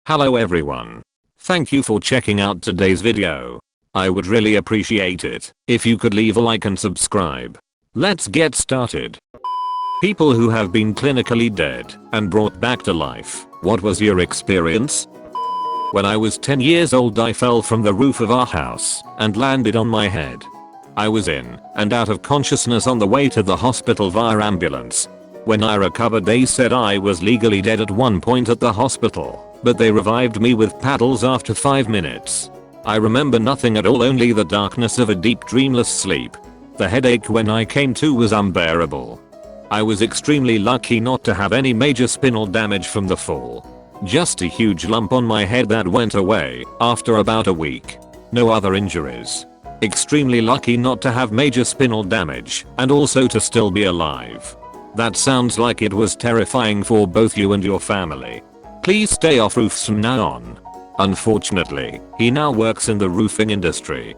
Hello everyone. Thank you for checking out today's video. I would really appreciate it if you could leave a like and subscribe. Let's get started. People who have been clinically dead and brought back to life. What was your experience? When I was 10 years old, I fell from the roof of our house and landed on my head. I was in and out of consciousness on the way to the hospital via ambulance. When I recovered, they said I was legally dead at one point at the hospital, but they revived me with paddles after 5 minutes. I remember nothing at all, only the darkness of a deep dreamless sleep. The headache when I came to was unbearable. I was extremely lucky not to have any major spinal damage from the fall. Just a huge lump on my head that went away after about a week. No other injuries. Extremely lucky not to have major spinal damage and also to still be alive. That sounds like it was terrifying for both you and your family. Please stay off roofs from now on. Unfortunately, he now works in the roofing industry.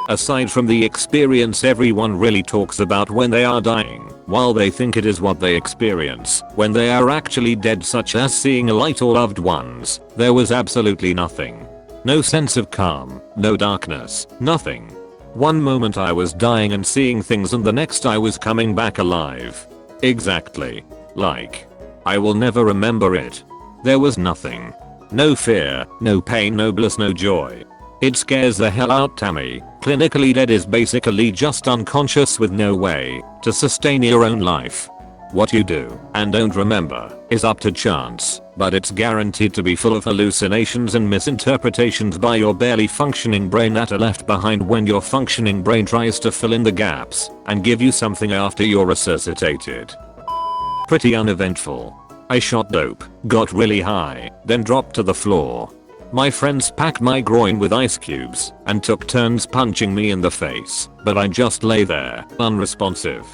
Aside from the experience everyone really talks about when they are dying, while they think it is what they experience when they are actually dead, such as seeing a light or loved ones, there was absolutely nothing. No sense of calm, no darkness, nothing. One moment I was dying and seeing things, and the next I was coming back alive. Exactly. Like. I will never remember it. There was nothing. No fear, no pain, no bliss, no joy. It scares the hell out of me. Clinically dead is basically just unconscious with no way to sustain your own life. What you do and don't remember is up to chance, but it's guaranteed to be full of hallucinations and misinterpretations by your barely functioning brain that are left behind when your functioning brain tries to fill in the gaps and give you something after you're resuscitated. Pretty uneventful. I shot dope, got really high, then dropped to the floor. My friends packed my groin with ice cubes and took turns punching me in the face, but I just lay there, unresponsive.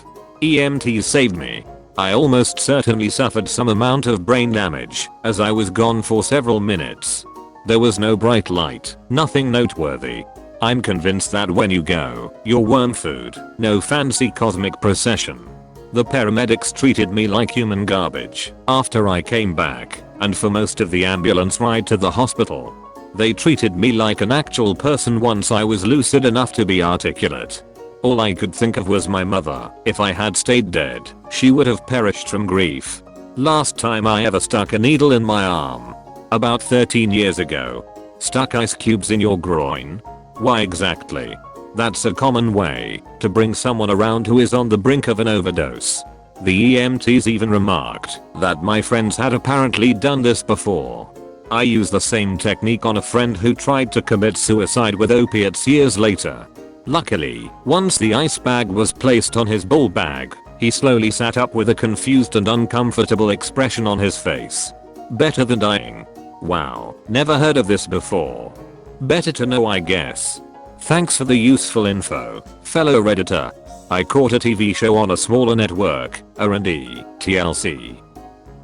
EMTs saved me. I almost certainly suffered some amount of brain damage as I was gone for several minutes. There was no bright light, nothing noteworthy. I'm convinced that when you go, you're worm food, no fancy cosmic procession. The paramedics treated me like human garbage after I came back, and for most of the ambulance ride to the hospital. They treated me like an actual person once I was lucid enough to be articulate. All I could think of was my mother. If I had stayed dead, she would have perished from grief. Last time I ever stuck a needle in my arm. About 13 years ago. Stuck ice cubes in your groin? Why exactly? That's a common way to bring someone around who is on the brink of an overdose. The EMTs even remarked that my friends had apparently done this before. I used the same technique on a friend who tried to commit suicide with opiates years later. Luckily, once the ice bag was placed on his ball bag, he slowly sat up with a confused and uncomfortable expression on his face. Better than dying. Wow, never heard of this before. Better to know, I guess. Thanks for the useful info, fellow Redditor. I caught a TV show on a smaller network, R&E, TLC.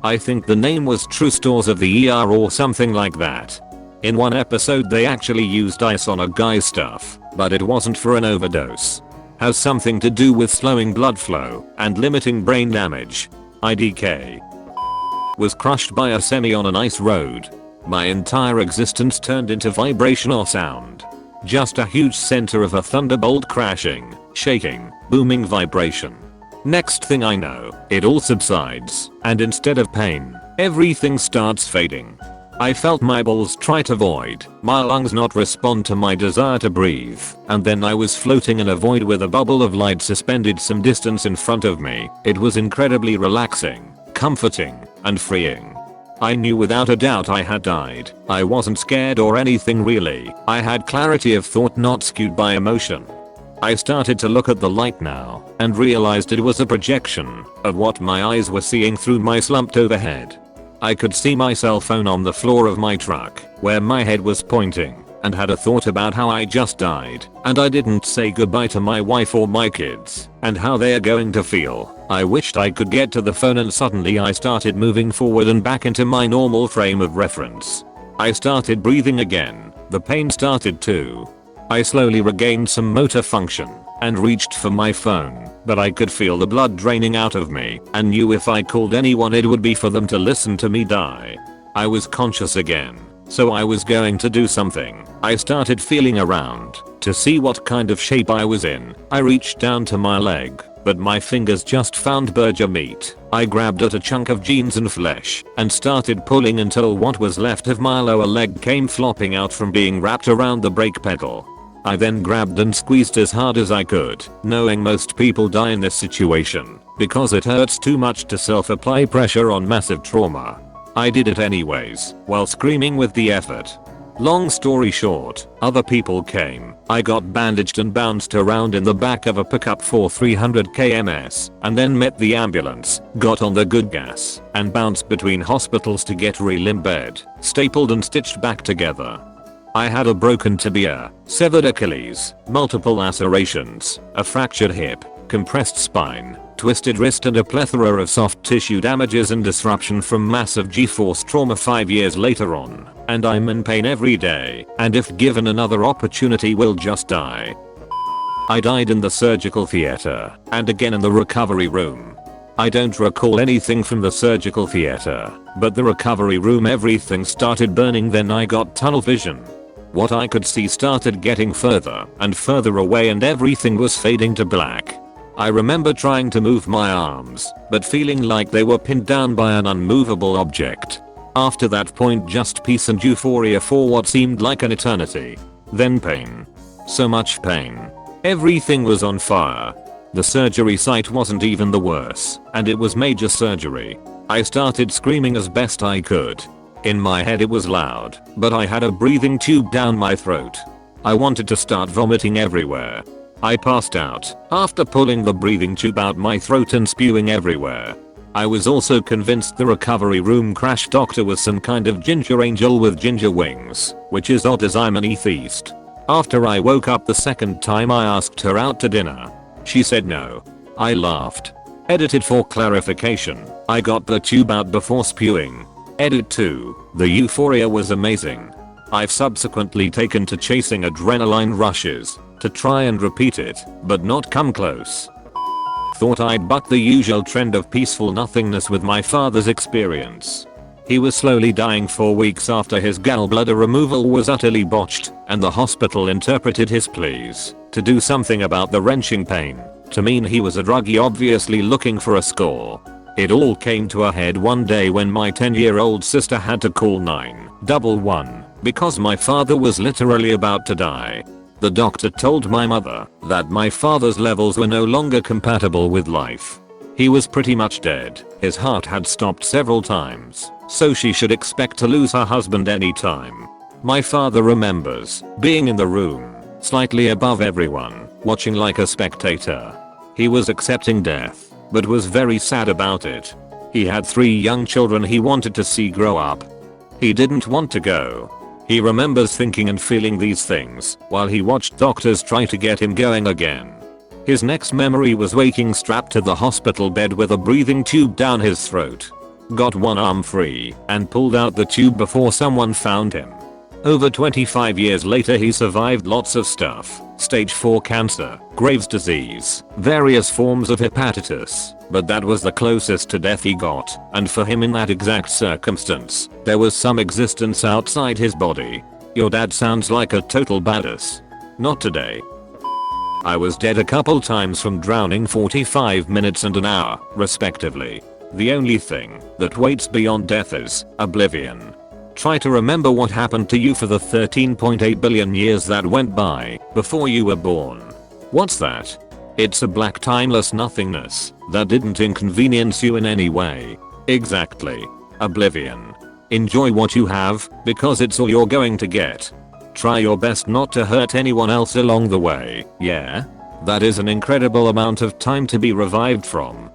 I think the name was True Stories of the ER or something like that. In one episode they actually used ice on a guy's stuff, but it wasn't for an overdose. Has something to do with slowing blood flow and limiting brain damage. IDK. Was crushed by a semi on an ice road. My entire existence turned into vibration or sound. Just a huge center of a thunderbolt crashing, shaking, booming vibration. Next thing I know, it all subsides, and instead of pain, everything starts fading. I felt my balls try to void, my lungs not respond to my desire to breathe, and then I was floating in a void with a bubble of light suspended some distance in front of me. It was incredibly relaxing, comforting, and freeing. I knew without a doubt I had died. I wasn't scared or anything really. I had clarity of thought not skewed by emotion. I started to look at the light now and realized it was a projection of what my eyes were seeing through my slumped overhead. I could see my cell phone on the floor of my truck where my head was pointing, and had a thought about how I just died and I didn't say goodbye to my wife or my kids and how they are going to feel. I wished I could get to the phone, and suddenly I started moving forward and back into my normal frame of reference. I started breathing again. The pain started too. I slowly regained some motor function and reached for my phone, but I could feel the blood draining out of me and knew if I called anyone it would be for them to listen to me die. I was conscious again, so I was going to do something. I started feeling around to see what kind of shape I was in. I reached down to my leg, but my fingers just found burger meat. I grabbed at a chunk of jeans and flesh and started pulling until what was left of my lower leg came flopping out from being wrapped around the brake pedal. I then grabbed and squeezed as hard as I could, knowing most people die in this situation because it hurts too much to self-apply pressure on massive trauma. I did it anyways, while screaming with the effort. Long story short, other people came. I got bandaged and bounced around in the back of a pickup for 300 kms, and then met the ambulance, got on the good gas, and bounced between hospitals to get in bed, stapled and stitched back together. I had a broken tibia, severed Achilles, multiple lacerations, a fractured hip, compressed spine, twisted wrist and a plethora of soft tissue damages and disruption from massive G-force trauma 5 years later on, and I'm in pain every day, and if given another opportunity will just die. I died in the surgical theater, and again in the recovery room. I don't recall anything from the surgical theater, but the recovery room everything started burning, then I got tunnel vision. What I could see started getting further and further away and everything was fading to black. I remember trying to move my arms, but feeling like they were pinned down by an unmovable object. After that point just peace and euphoria for what seemed like an eternity. Then pain. So much pain. Everything was on fire. The surgery site wasn't even the worst, and it was major surgery. I started screaming as best I could. In my head it was loud, but I had a breathing tube down my throat. I wanted to start vomiting everywhere. I passed out after pulling the breathing tube out my throat and spewing everywhere. I was also convinced the recovery room crash doctor was some kind of ginger angel with ginger wings, which is odd as I'm an atheist. After I woke up the second time I asked her out to dinner. She said no. I laughed. Edited for clarification, I got the tube out before spewing. Edit 2, the euphoria was amazing. I've subsequently taken to chasing adrenaline rushes to try and repeat it, but not come close. Thought I'd buck the usual trend of peaceful nothingness with my father's experience. He was slowly dying 4 weeks after his gallbladder removal was utterly botched, and the hospital interpreted his pleas to do something about the wrenching pain to mean he was a druggie obviously looking for a score. It all came to a head one day when my 10-year-old sister had to call 911 because my father was literally about to die. The doctor told my mother that my father's levels were no longer compatible with life. He was pretty much dead. His heart had stopped several times, so she should expect to lose her husband any time. My father remembers being in the room, slightly above everyone, watching like a spectator. He was accepting death, but was very sad about it. He had 3 young children he wanted to see grow up. He didn't want to go. He remembers thinking and feeling these things while he watched doctors try to get him going again. His next memory was waking strapped to the hospital bed with a breathing tube down his throat. Got one arm free and pulled out the tube before someone found him. Over 25 years later he survived lots of stuff. Stage 4 cancer, Graves' disease, various forms of hepatitis, but that was the closest to death he got, and for him in that exact circumstance, there was some existence outside his body. Your dad sounds like a total badass. Not today. I was dead a couple times from drowning 45 minutes and an hour, respectively. The only thing that waits beyond death is oblivion. Try to remember what happened to you for the 13.8 billion years that went by before you were born. What's that? It's a black timeless nothingness that didn't inconvenience you in any way. Exactly. Oblivion. Enjoy what you have, because it's all you're going to get. Try your best not to hurt anyone else along the way, yeah? That is an incredible amount of time to be revived from.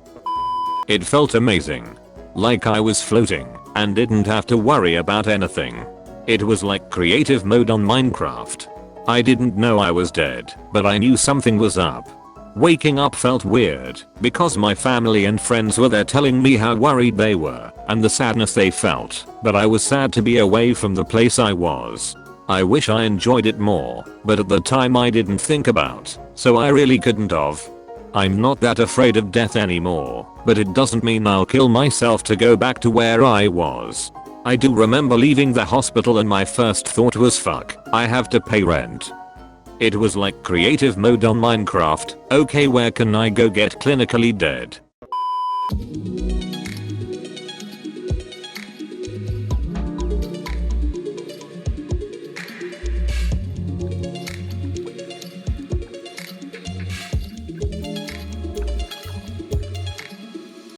It felt amazing. Like I was floating and didn't have to worry about anything. It was like creative mode on Minecraft. I didn't know I was dead, but I knew something was up. Waking up felt weird because my family and friends were there telling me how worried they were and the sadness they felt, but I was sad to be away from the place I was. I wish I enjoyed it more, but at the time I didn't think about, so I really couldn't have. I'm not that afraid of death anymore, but it doesn't mean I'll kill myself to go back to where I was. I do remember leaving the hospital and my first thought was fuck, I have to pay rent. It was like creative mode on Minecraft. Okay, where can I go get clinically dead?